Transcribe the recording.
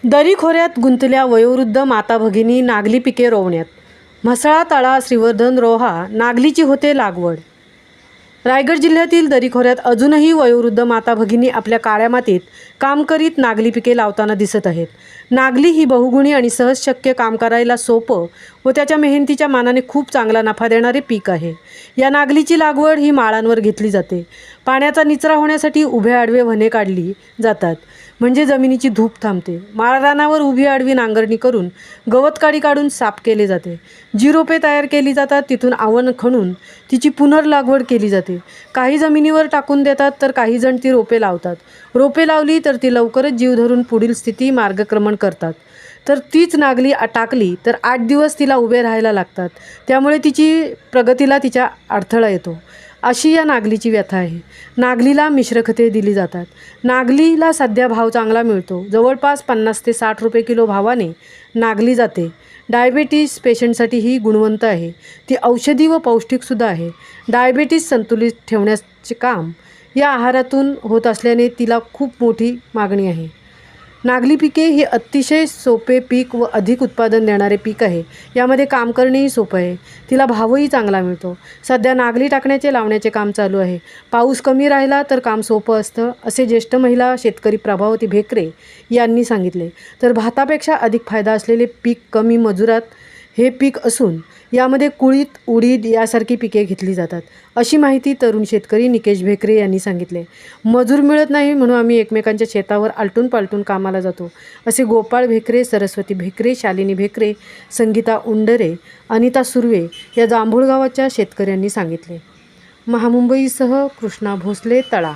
दरी खोऱ्यात गुंतल्या वयोवृद्ध माता भगिनी नागली पिके रोवण्यात. म्हसळा, तळा, श्रीवर्धन, रोहा नागलीची होते लागवड. रायगड जिल्ह्यातील दरी खोऱ्यात अजूनही वयोवृद्ध माता भगिनी आपल्या काळ्या मातीत काम करीत नागली पिके लावताना दिसत आहेत. नागली ही बहुगुणी आणि सहज शक्य, काम करायला सोपं व त्याच्या मेहनतीच्या मानाने खूप चांगला नफा देणारे पीक आहे. या नागलीची लागवड ही माळांवर घेतली जाते. पाण्याचा निचरा होण्यासाठी उभे आडवे व्हणे काढली जातात, म्हणजे जमिनीची धूप थांबते. माळरानावर उभी आडवी नांगरणी करून गवत काडी काढून साफ केले जाते. जी रोपे तयार केली जातात तिथून आवण खणून तिची पुनर्लागवड केली जाते. काही जमिनीवर टाकून देतात तर काही जण ती रोपे लावतात. रोपे लावली तर ती लवकरच जीव धरून पुढील स्थिती मार्गक्रमण करतात. तर तीच नागली टाकली तर 8 दिवस तिला उभे राहायला लागतात. त्यामुळे तिची प्रगतीला तिच्या अडथळा येतो. अशी या नागलीची व्यथा आहे. नागलीला मिश्र खते दिली जातात. नागलीला सध्या भाव चांगला मिळतो. जवळपास 50 ते 60 रुपये किलो भावाने नागली जाते. डायबेटीस पेशंटसाठी ही गुणवंत आहे. ती औषधी व पौष्टिकसुद्धा आहे. डायबेटीस संतुलित ठेवण्याचे काम या आहारातून होत असल्याने तिला खूप मोठी मागणी आहे. नागली पिके हे अतिशय सोपे पीक व अधिक उत्पादन देणारे पीक आहे. यामध्ये काम करणेही सोपं आहे. तिला भावही चांगला मिळतो. सध्या नागली टाकण्याचे लावण्याचे काम चालू आहे. पाऊस कमी राहिला तर काम सोपं असतं, असे ज्येष्ठ महिला शेतकरी प्रभावती भेकरे यांनी सांगितले. तर भातापेक्षा अधिक फायदा असलेले पीक कमी मजुरात हे पीक असून यामध्ये कुळीथ, उडीद यासारखी पिके घेतली जातात, अशी माहिती तरुण शेतकरी निकेश भेकरे यांनी सांगितले. मजूर मिळत नाही म्हणून आम्ही एकमेकांच्या शेतावर आलटून पालटून कामाला जातो, असे गोपाळ भेकरे, सरस्वती भेकरे, शालिनी भेकरे, संगीता उंडरे, अनिता सुर्वे या जांभूळ गावाच्या शेतकऱ्यांनी सांगितले. महामुंबईसह कृष्णा भोसले, तळा.